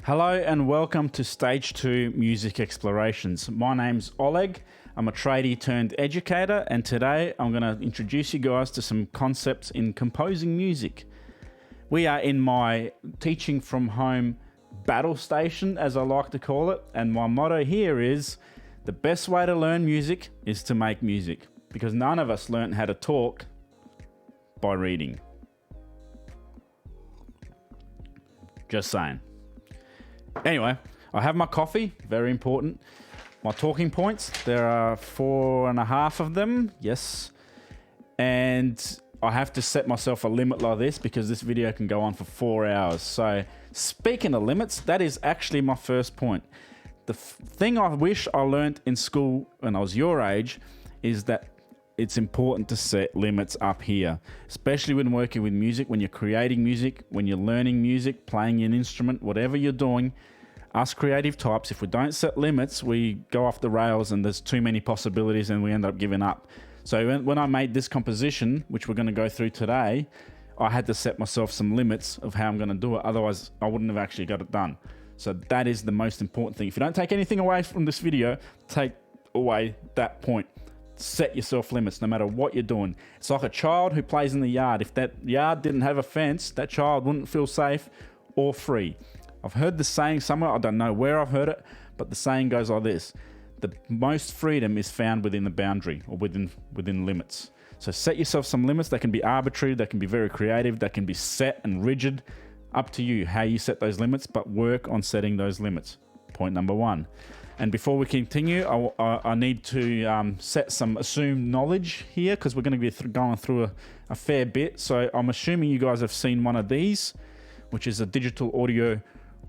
Hello and welcome to Stage 2 Music Explorations. My name's Oleg. I'm a tradie turned educator, and today I'm going to introduce you guys to some concepts in composing music. We are in my teaching from home battle station, as I like to call it, and my motto here is the best way to learn music is to make music, because none of us learn how to talk by reading. Just saying. Anyway, I have my coffee, very important. My talking points, there are 4.5 of them, yes. And I have to set myself a limit like this because this video can go on for 4 hours. So speaking of limits, that is actually my first point. The thing I wish I learned in school when I was your age is that it's important to set limits up here, especially when working with music, when you're creating music, when you're learning music, playing an instrument, whatever you're doing. Us creative types, if we don't set limits, we go off the rails and there's too many possibilities and we end up giving up. So when I made this composition, which we're going to go through today, I had to set myself some limits of how I'm going to do it. Otherwise, I wouldn't have actually got it done. So that is the most important thing. If you don't take anything away from this video, take away that point. Set yourself limits no matter what you're doing. It's like a child who plays in the yard. If that yard didn't have a fence, that child wouldn't feel safe or free. I've heard the saying somewhere, I don't know where I've heard it, but the saying goes like this: the most freedom is found within the boundary or within limits. So set yourself some limits. They can be arbitrary, they can be very creative, they can be set and rigid. Up to you how you set those limits, but work on setting those limits. Point number one. And before we continue, I need to set some assumed knowledge here because we're going to be going through a fair bit. So I'm assuming you guys have seen one of these, which is a digital audio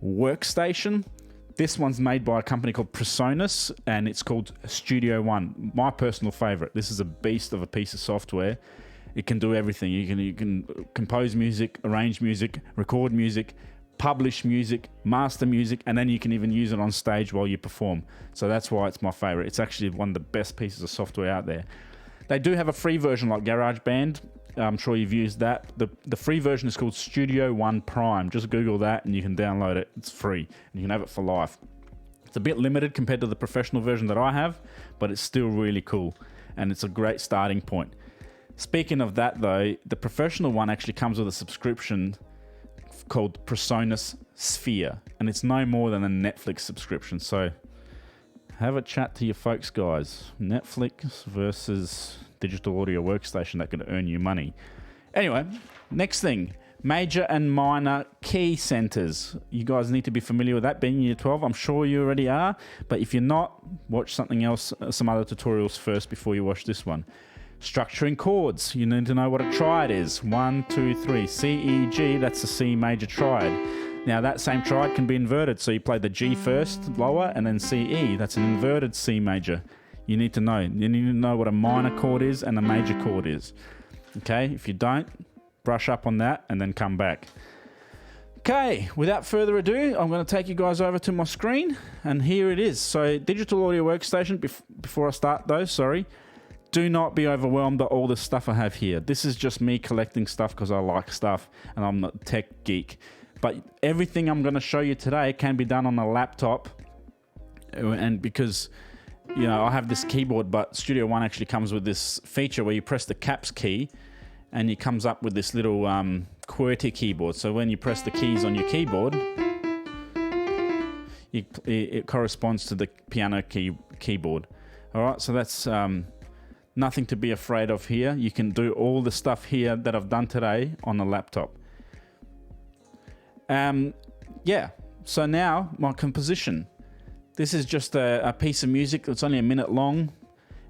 workstation. This one's made by a company called Presonus, and it's called Studio One. My personal favorite. This is a beast of a piece of software. It can do everything. You can compose music, arrange music, record music, publish music, master music, and then you can even use it on stage while you perform. So that's why it's my favorite. It's actually one of the best pieces of software out there. They do have a free version like GarageBand. I'm sure you've used that. The free version is called Studio One Prime. Just Google that and you can download it. It's free and you can have it for life. It's a bit limited compared to the professional version that I have, but it's still really cool and it's a great starting point. Speaking of that though, the professional one actually comes with a subscription called Presonus Sphere, and it's no more than a Netflix subscription. So have a chat to your folks, guys. Netflix versus digital audio workstation that could earn you money. Anyway, next thing, major and minor key centers. You guys need to be familiar with that, being in year 12. I'm sure you already are, but if you're not, watch something else, some other tutorials first before you watch this one. Structuring chords. You need to know what a triad is. 1, 2, 3. C, E, G, that's the C major triad. Now that same triad can be inverted. So you play the G first, lower, and then C, E. That's an inverted C major. You need to know. You need to know what a minor chord is and a major chord is. Okay, if you don't, brush up on that and then come back. Okay, without further ado, I'm going to take you guys over to my screen, and here it is. So digital audio workstation, before I start though, sorry. Do not be overwhelmed by all the stuff I have here. This is just me collecting stuff because I like stuff and I'm not a tech geek. But everything I'm going to show you today can be done on a laptop. And because, you know, I have this keyboard, but Studio One actually comes with this feature where you press the caps key and it comes up with this little QWERTY keyboard. So when you press the keys on your keyboard, it corresponds to the piano keyboard. All right, so that's nothing to be afraid of here. You can do all the stuff here that I've done today on a laptop. Yeah, so now my composition. This is just a piece of music that's only a minute long,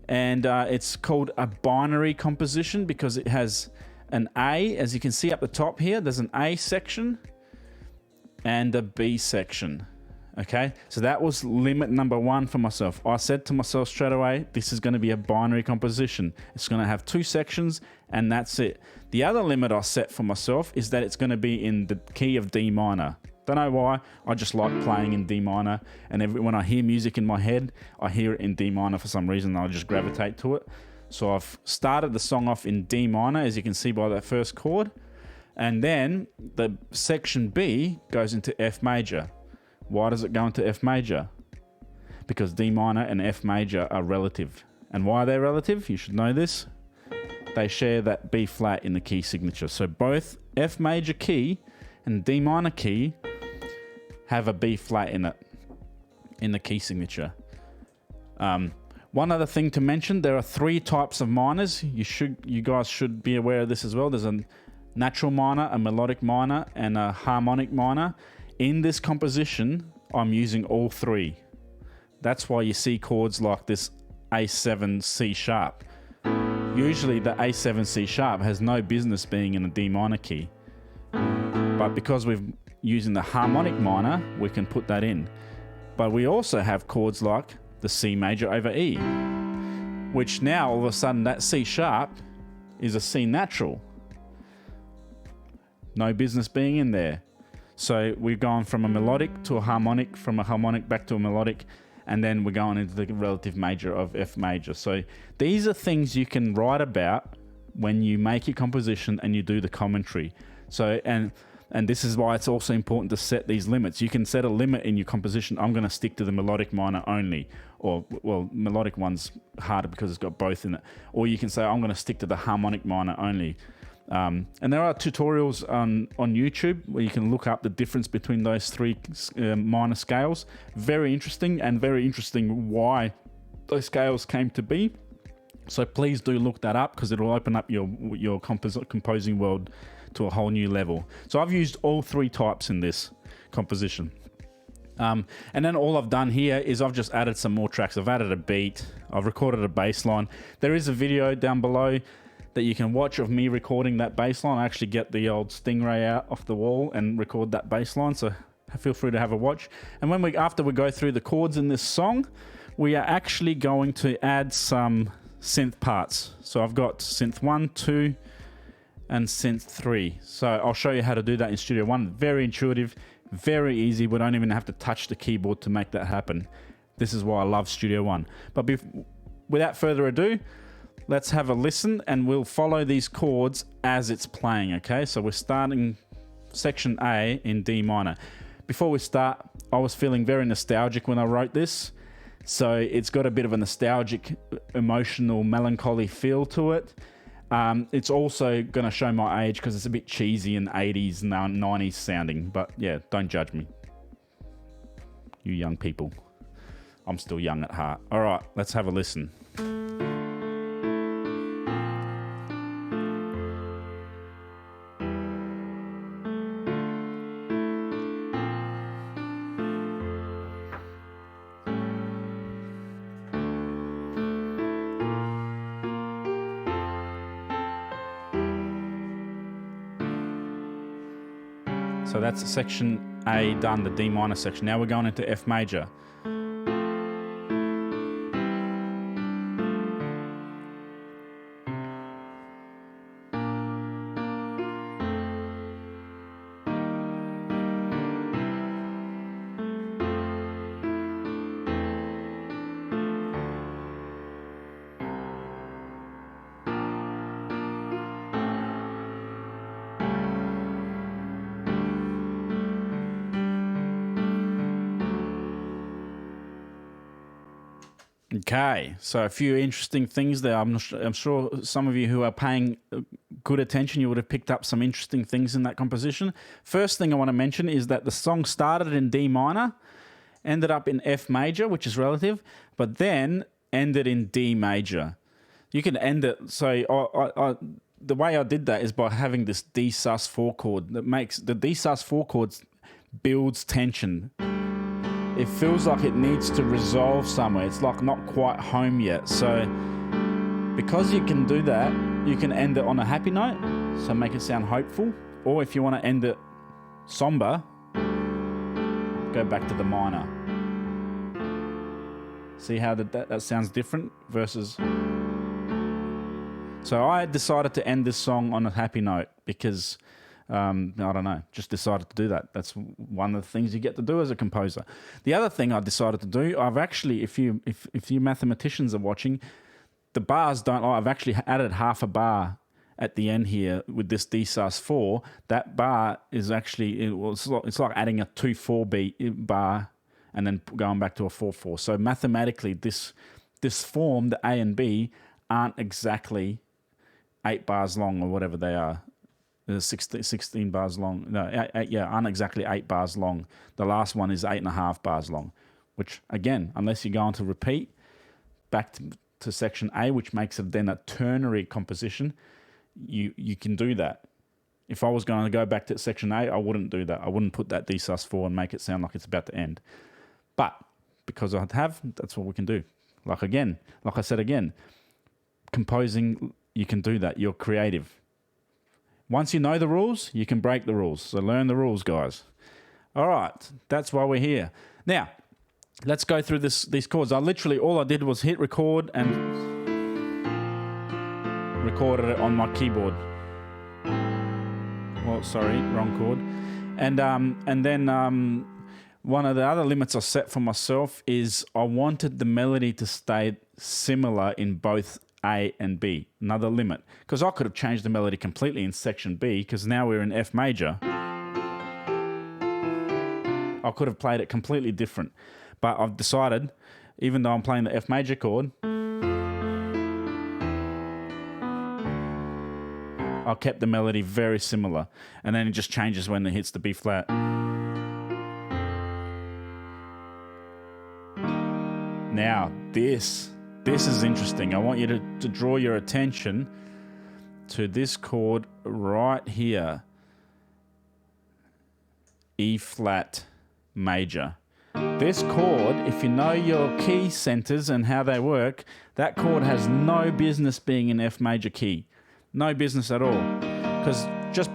and it's called a binary composition because it has an A, as you can see up the top here, there's an A section and a B section. Okay, so that was limit number one for myself. I said to myself straight away, this is going to be a binary composition. It's going to have 2 sections and that's it. The other limit I set for myself is that it's going to be in the key of D minor. Don't know why, I just like playing in D minor, and when I hear music in my head, I hear it in D minor for some reason, I just gravitate to it. So I've started the song off in D minor, as you can see by that first chord, and then the section B goes into F major. Why does it go into F major? Because D minor and F major are relative. And why are they relative? You should know this. They share that B flat in the key signature. So both F major key and D minor key have a B flat in it, in the key signature. One other thing to mention, there are 3 types of minors. You guys should be aware of this as well. There's a natural minor, a melodic minor, and a harmonic minor. In this composition, I'm using all 3. That's why you see chords like this A7 C sharp. Usually the A7 C sharp has no business being in a D minor key. But because we're using the harmonic minor, we can put that in. But we also have chords like the C major over E, which now all of a sudden that C sharp is a C natural. No business being in there. So we've gone from a melodic to a harmonic, from a harmonic back to a melodic, and then we're going into the relative major of F major. So these are things you can write about when you make your composition and you do the commentary. So, and this is why it's also important to set these limits. You can set a limit in your composition. I'm going to stick to the melodic minor only. Or, well, melodic one's harder because it's got both in it. Or you can say, I'm going to stick to the harmonic minor only. And there are tutorials on YouTube where you can look up the difference between those 3 minor scales. Very interesting, and very interesting why those scales came to be. So please do look that up, because it'll open up your composing world to a whole new level. So I've used all 3 types in this composition. And then all I've done here is I've just added some more tracks. I've added a beat. I've recorded a bass line. There is a video down below that you can watch of me recording that bass line. I actually get the old Stingray out off the wall and record that bass line, so feel free to have a watch. And after we go through the chords in this song, we are actually going to add some synth parts. So I've got synth 1, 2, and synth 3. So I'll show you how to do that in Studio One. Very intuitive, very easy. We don't even have to touch the keyboard to make that happen. This is why I love Studio One. But without further ado, let's have a listen, and we'll follow these chords as it's playing, okay? So we're starting section A in D minor. Before we start, I was feeling very nostalgic when I wrote this. So it's got a bit of a nostalgic, emotional, melancholy feel to it. It's also going to show my age because it's a bit cheesy and 80s and 90s sounding. But yeah, don't judge me, you young people. I'm still young at heart. All right, let's have a listen. So that's section A done, the D minor section. Now we're going into F major. Okay, so a few interesting things there. I'm sure some of you who are paying good attention, you would have picked up some interesting things in that composition. First thing I want to mention is that the song started in D minor, ended up in F major, which is relative, but then ended in D major. You can end it, so the way I did that is by having this D sus4 chord that makes the D sus4 chords builds tension. It feels like it needs to resolve somewhere. It's like not quite home yet. So because you can do that, you can end it on a happy note, so make it sound hopeful. Or if you want to end it somber, go back to the minor. See how that sounds different versus... So I decided to end this song on a happy note because... I don't know, just decided to do that. That's one of the things you get to do as a composer. The other thing I decided to do, I've actually, if you mathematicians are watching, the bars don't lie. I've actually added half a bar at the end here with this D sus4, that bar is actually, it's like adding a 2/4 beat bar and then going back to a 4/4. So mathematically, this form, the A and B, aren't exactly 8 bars long or whatever they are. 16 bars long. No, aren't exactly 8 bars long. The last one is 8.5 bars long, which again, unless you go on to repeat back to section A, which makes it then a ternary composition, you can do that. If I was going to go back to section A, I wouldn't do that. I wouldn't put that D sus4 and make it sound like it's about to end. But because I have, that's what we can do. Like I said again, composing, you can do that. You're creative. Once you know the rules, you can break the rules. So learn the rules, guys. All right, that's why we're here. Now, let's go through these chords. All I did was hit record and recorded it on my keyboard. Well, sorry, wrong chord. And then one of the other limits I set for myself is I wanted the melody to stay similar in both A and B. Another limit. Because I could have changed the melody completely in section B, because now we're in F major. I could have played it completely different. But I've decided, even though I'm playing the F major chord, I kept the melody very similar. And then it just changes when it hits the B flat. Now, this is interesting. I want you to draw your attention to this chord right here. E flat major. This chord, if you know your key centers and how they work, that chord has no business being in F major key. No business at all. Because just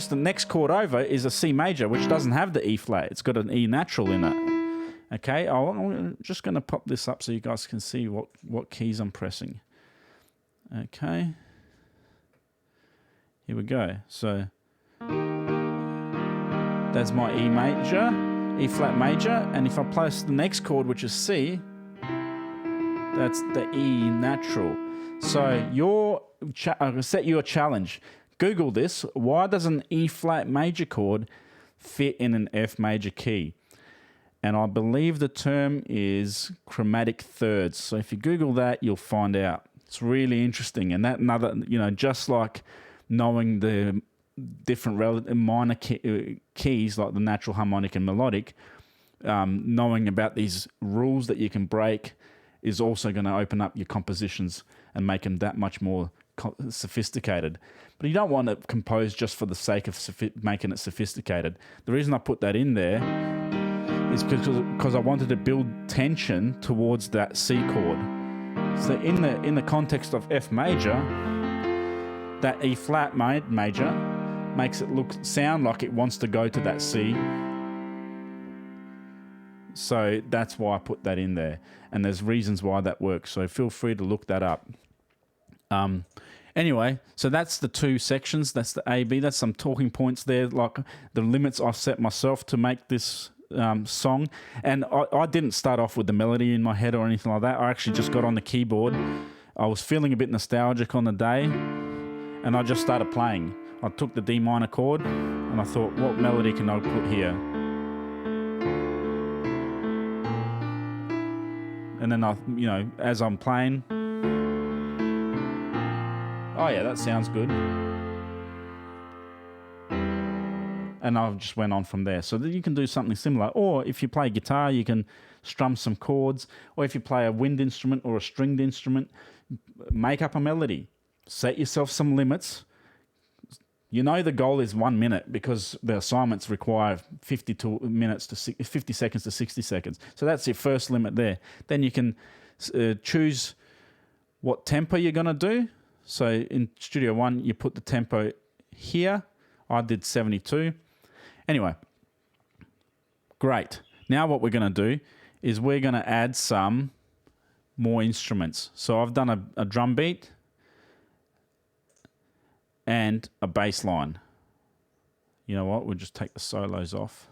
the next chord over is a C major, which doesn't have the E flat. It's got an E natural in it. Okay, I'm just going to pop this up so you guys can see what keys I'm pressing. Okay. Here we go. So that's my E major, E flat major, and if I place the next chord, which is C, that's the E natural. So I'll set you a challenge. Google this. Why does an E flat major chord fit in an F major key? And I believe the term is chromatic thirds. So if you Google that, you'll find out. It's really interesting. And that another, just like knowing the different minor keys, like the natural, harmonic, and melodic, knowing about these rules that you can break is also going to open up your compositions and make them that much more sophisticated. But you don't want to compose just for the sake of making it sophisticated. The reason I put that in there is because I wanted to build tension towards that C chord. So in the context of F major, that E flat major makes it sound like it wants to go to that C. So that's why I put that in there. And there's reasons why that works. So feel free to look that up. Anyway, so that's the two sections. That's the A, B. That's some talking points there, like the limits I've set myself to make this song. And I didn't start off with the melody in my head or anything like that. I actually just got on the keyboard. I was feeling a bit nostalgic on the day, and I just started playing. I took the D minor chord, and I thought, what melody can I put here? And then as I'm playing, oh yeah, that sounds good. And I just went on from there. So that you can do something similar. Or if you play guitar, you can strum some chords. Or if you play a wind instrument or a stringed instrument, make up a melody. Set yourself some limits. You know the goal is 1 minute because the assignments require 50 seconds to 60 seconds. So that's your first limit there. Then you can choose what tempo you're going to do. So in Studio One, you put the tempo here. I did 72. Anyway, great. Now what we're going to do is we're going to add some more instruments. So I've done a drum beat and a bass line. You know what? We'll just take the solos off.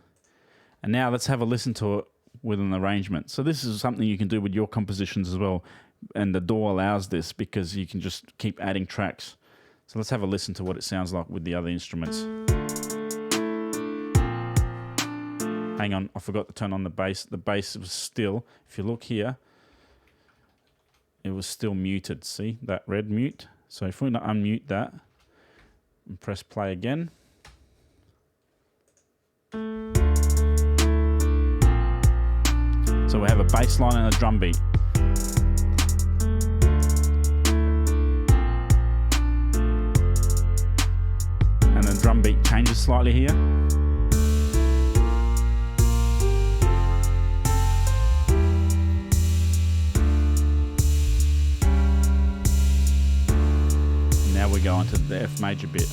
And now let's have a listen to it with an arrangement. So this is something you can do with your compositions as well. And the DAW allows this because you can just keep adding tracks. So let's have a listen to what it sounds like with the other instruments. Hang on, I forgot to turn on the bass. The bass was still, if you look here, it was still muted. See that red mute? So if we unmute that and press play again. So we have a bass line and a drum beat. And the drum beat changes slightly here. Now we go on to the F major bit.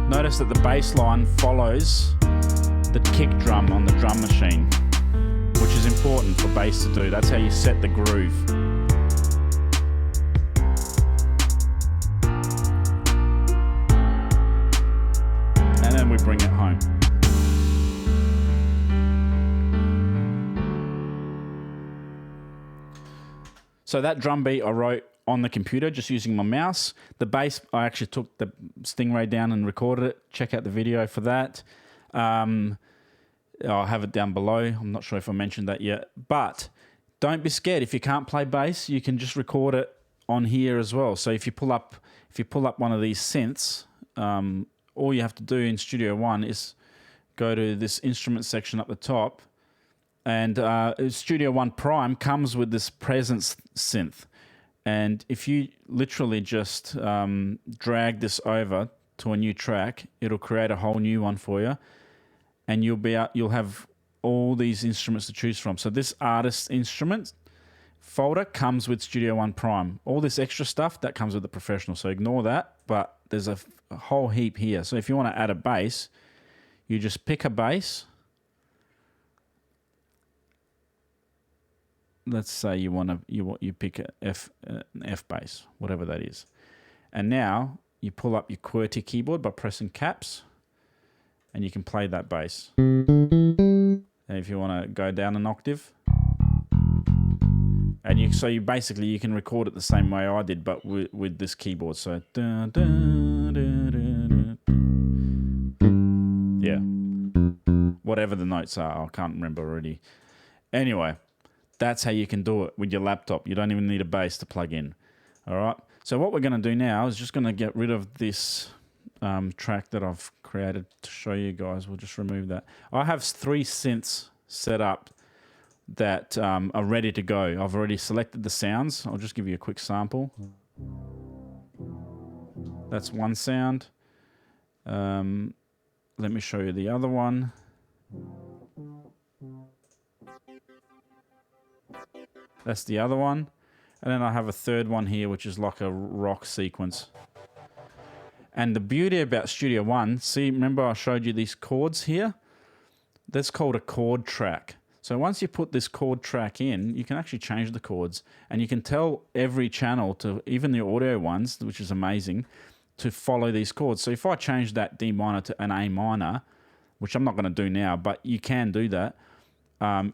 Notice that the bass line follows the kick drum on the drum machine, which is important for bass to do. That's how you set the groove. And then we bring it home. So that drum beat I wrote on the computer just using my mouse. The bass, I actually took the Stingray down and recorded it. Check out the video for that. I'll have it down below. I'm not sure if I mentioned that yet. But don't be scared. If you can't play bass, you can just record it on here as well. So if you pull up one of these synths, all you have to do in Studio One is go to this instrument section up the top. And Studio One Prime comes with this presence synth. And if you literally just drag this over to a new track, it'll create a whole new one for you, and you'll have all these instruments to choose from. So this artist instrument folder comes with Studio One Prime. All this extra stuff that comes with the professional. So ignore that, but there's a whole heap here. So if you want to add a bass, you just pick a bass. Let's say you pick an F bass, whatever that is, and now you pull up your QWERTY keyboard by pressing caps, and you can play that bass. And if you want to go down an octave, and you basically you can record it the same way I did, but with this keyboard. So yeah, whatever the notes are, I can't remember already. Anyway. That's how you can do it with your laptop. You don't even need a bass to plug in. All right. So what we're going to do now is just going to get rid of this track that I've created to show you guys. We'll just remove that. I have 3 synths set up that are ready to go. I've already selected the sounds. I'll just give you a quick sample. That's one sound. Let me show you the other one. That's the other one. And then I have a third one here, which is like a rock sequence. And the beauty about Studio One, see, remember I showed you these chords here? That's called a chord track. So once you put this chord track in, you can actually change the chords. And you can tell every channel, to even the audio ones, which is amazing, to follow these chords. So if I change that D minor to an A minor, which I'm not going to do now, but you can do that,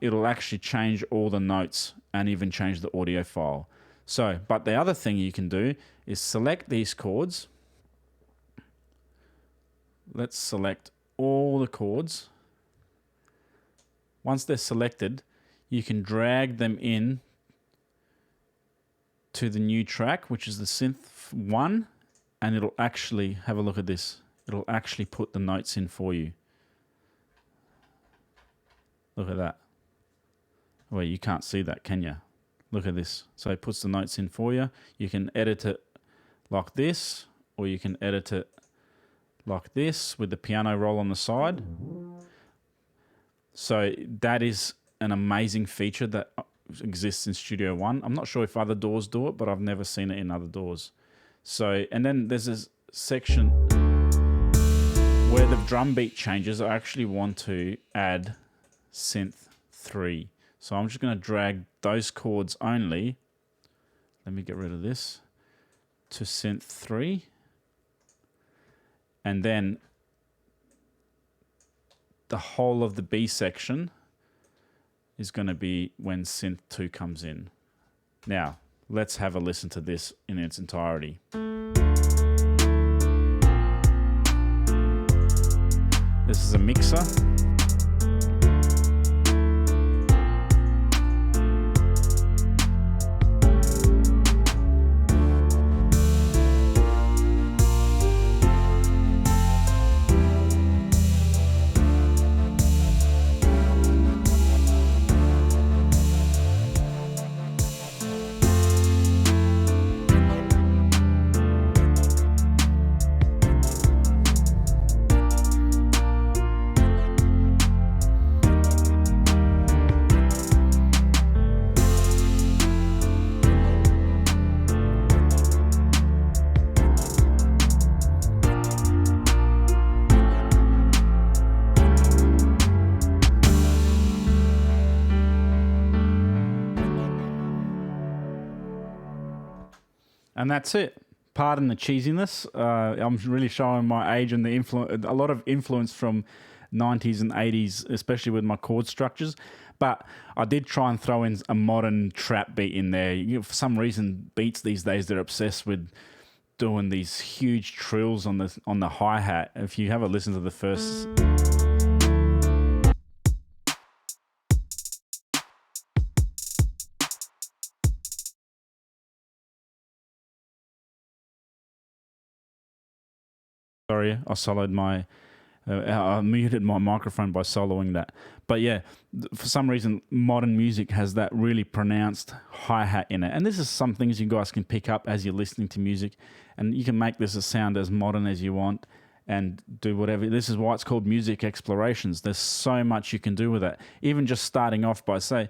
it'll actually change all the notes and even change the audio file. So, but the other thing you can do is select these chords. Let's select all the chords. Once they're selected, you can drag them in to the new track, which is the synth 1, and it'll actually, have a look at this, it'll actually put the notes in for you. Look at that. Well, you can't see that, can you? Look at this. So it puts the notes in for you. You can edit it like this, or you can edit it like this with the piano roll on the side. So that is an amazing feature that exists in Studio One. I'm not sure if other DAWs do it, but I've never seen it in other DAWs. So, and then there's this section where the drum beat changes. I actually want to add synth 3. So I'm just going to drag those chords only. Let me get rid of this to synth 3. And then the whole of the B section, is going to be when synth 2 comes in. Now, let's have a listen to this in its entirety. This is a mixer. And that's it. Pardon the cheesiness. I'm really showing my age and a lot of influence from 90s and 80s, especially with my chord structures. But I did try and throw in a modern trap beat in there. For some reason, beats these days, they're obsessed with doing these huge trills on the hi-hat. If you have a listen to the first... Sorry, I muted my microphone by soloing that. But yeah, for some reason, modern music has that really pronounced hi-hat in it. And this is some things you guys can pick up as you're listening to music. And you can make this a sound as modern as you want and do whatever. This is why it's called music explorations. There's so much you can do with it. Even just starting off by, say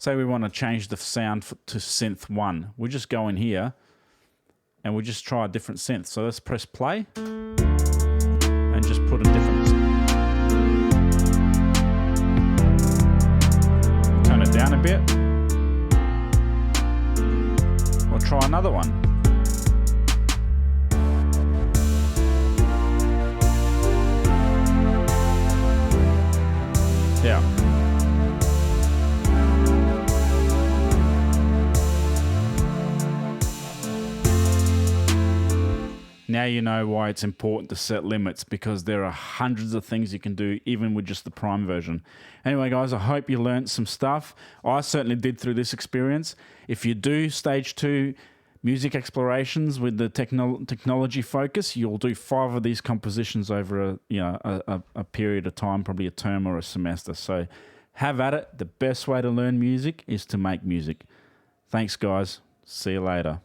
we want to change the sound to synth 1. We just go in here and we just try a different synth. So let's press play. And just put a different... Turn it down a bit. Or try another one. Yeah. Now you know why it's important to set limits, because there are hundreds of things you can do even with just the Prime version. Anyway, guys, I hope you learned some stuff. I certainly did through this experience. If you do stage 2 music explorations with the technology focus, you'll do 5 of these compositions over a period of time, probably a term or a semester. So have at it. The best way to learn music is to make music. Thanks, guys. See you later.